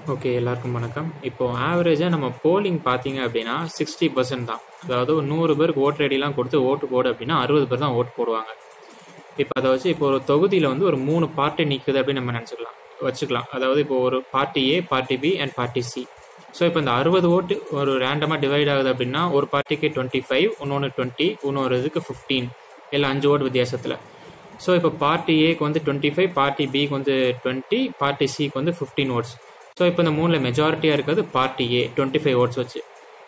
Okay, எல்லாருக்கும் வணக்கம். இப்போ ஆவரேஜாக நம்ம போலிங் பார்த்தீங்க அப்படின்னா 60% தான். அதாவது ஒரு 100 பேருக்கு ஓட்டர் ஐடிலாம் கொடுத்து ஓட்டு போடு அப்படின்னா 60 பேர் தான் ஓட்டு போடுவாங்க. இப்போ அதை வச்சு இப்போ ஒரு தொகுதியில் வந்து ஒரு 3 பார்ட்டி நிற்குது அப்படின்னு நம்ம வச்சுக்கலாம். அதாவது இப்போ ஒரு party A, party B and party C. So இப்போ இந்த 60 ஓட்டு ஒரு ரேண்டமாக டிவைட் ஆகுது அப்படின்னா ஒரு பார்ட்டிக்கு 25, இன்னொன்று 20, இன்னொரு இதுக்கு 15, இல்லை 5 ஓட்டு வித்தியாசத்தில். ஸோ இப்போ பார்ட்டி ஏக்கு வந்து 25, பார்ட்டி பிக்கு வந்து 20, பார்ட்டி சிக்கு வந்து 15 ஓட்ஸ். ஸோ இப்போ இந்த மூணில் மெஜாரிட்டியாக இருக்கிறது பார்ட்டி ஏ 25 ஓட்ஸ் வச்சு.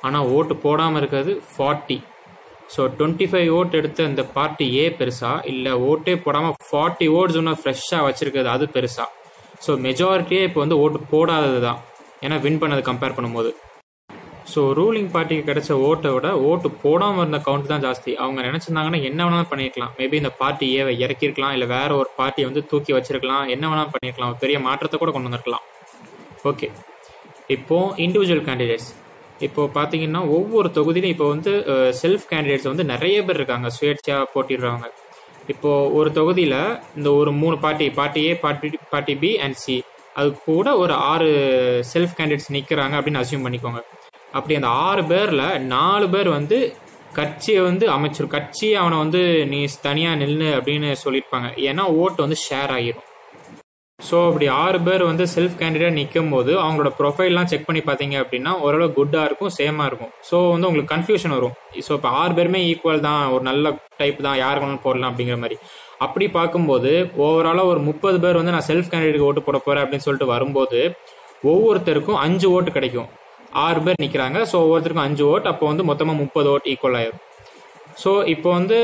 ஆனால் ஓட்டு போடாமல் இருக்கிறது 40. ஸோ 25 ஓட் எடுத்த இந்த பார்ட்டி ஏ பெருசா, இல்லை ஓட்டே போடாமல் 40 ஓட்ஸ் இன்னும் ஃப்ரெஷ்ஷாக வச்சிருக்கிறது அது பெருசா? ஸோ மெஜாரிட்டியே இப்போ வந்து ஓட்டு போடாதது தான், ஏன்னா வின் பண்ணது கம்பேர் பண்ணும்போது. ஸோ ரூலிங் பார்ட்டிக்கு கிடைச்ச ஓட்டை விட ஓட்டு போடாமல் இருந்த கவுண்ட் தான் ஜாஸ்தி. அவங்க நினச்சிருந்தாங்கன்னா என்ன வேணாலும் பண்ணியிருக்கலாம். மேபி இந்த பார்ட்டி ஏவை இறக்கிருக்கலாம், இல்லை வேற ஒரு பார்ட்டியை வந்து தூக்கி வச்சிருக்கலாம், என்ன வேணாலும் பண்ணியிருக்கலாம், பெரிய மாற்றத்தை கூட கொண்டு வந்திருக்கலாம். ஓகே, இப்போ இண்டிவிஜுவல் கேண்டிடேட்ஸ். இப்போ பார்த்தீங்கன்னா ஒவ்வொரு தொகுதியிலும் இப்போ வந்து செல்ஃப் கேண்டிடேட்ஸ் வந்து நிறைய பேர் இருக்காங்க, சுயேட்சையாக போட்டிடுறவங்க. இப்போ ஒரு தொகுதியில் இந்த ஒரு 3 party A, party B and C, அது கூட ஒரு 6 செல்ஃப் கேண்டிடேட்ஸ் நிற்கிறாங்க அப்படின்னு அசியூம் பண்ணிக்கோங்க. அப்படி அந்த 6 பேரில் 4 பேர் வந்து கட்சியை வந்து கட்சியை அவனை வந்து நீ தனியாக நில்லு அப்படின்னு சொல்லியிருப்பாங்க. ஏன்னா ஓட்டு வந்து ஷேர் ஆகிரும். ஸோ அப்படி 6 பேர் வந்து செல்ஃப் கேண்டிடேட் நிற்கும் போது அவங்களோட ப்ரொஃபைல்லாம் செக் பண்ணி பார்த்தீங்க அப்படின்னா ஓரளவு குட்டாக இருக்கும், சேமாக இருக்கும். ஸோ வந்து உங்களுக்கு கன்ஃபியூஷன் வரும். ஸோ இப்போ 6 பேருமே ஈக்குவல் தான், ஒரு நல்ல டைப் தான், யாருக்கு வேணாலும் போடலாம் அப்படிங்கிற மாதிரி. அப்படி பார்க்கும்போது ஓவராலாக ஒரு 30 பேர் வந்து நான் செல்ஃப் கேண்டிடேட்டுக்கு ஓட்டு போட போகிறேன் அப்படின்னு சொல்லிட்டு வரும்போது ஒவ்வொருத்தருக்கும் 5 ஓட்டு கிடைக்கும். 6 பேர் நிற்கிறாங்க, ஸோ ஒவ்வொருத்தருக்கும் 5 ஓட்டு. அப்போ வந்து மொத்தமாக 30 ஓட்டு ஈக்குவல் ஆயிரும். ஸோ இப்போ வந்து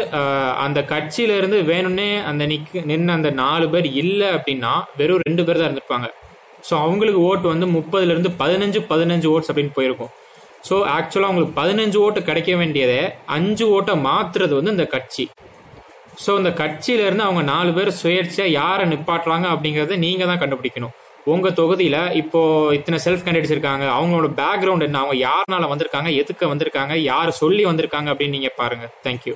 அந்த கட்சியிலேருந்து வேணும்னே அந்த நின்று அந்த 4 பேர் இல்லை அப்படின்னா வெறும் 2 பேர் தான் இருந்திருப்பாங்க. ஸோ அவங்களுக்கு ஓட்டு வந்து 30லேருந்து 15 ஓட்ஸ் அப்படின்னு போயிருக்கும். ஸோ ஆக்சுவலாக அவங்களுக்கு 15 ஓட்டு கிடைக்க வேண்டியதை 5 ஓட்டை மாற்றுறது வந்து இந்த கட்சி. ஸோ இந்த கட்சியிலேருந்து அவங்க 4 பேர் சுயேட்சையாக யாரை நிப்பாட்டுறாங்க அப்படிங்கிறத நீங்கள் தான் கண்டுபிடிக்கணும். உங்கள் தொகுதியில் இப்போ இத்தனை செல்ஃப் கேண்டிடேட்ஸ் இருக்காங்க, அவங்களோட பேக்ரவுண்ட் என்ன, அவங்க யாருனால வந்திருக்காங்க, எதுக்கு வந்திருக்காங்க, யார் சொல்லி வந்திருக்காங்க அப்படின்னு நீங்கள் பாருங்கள். தேங்க்யூ.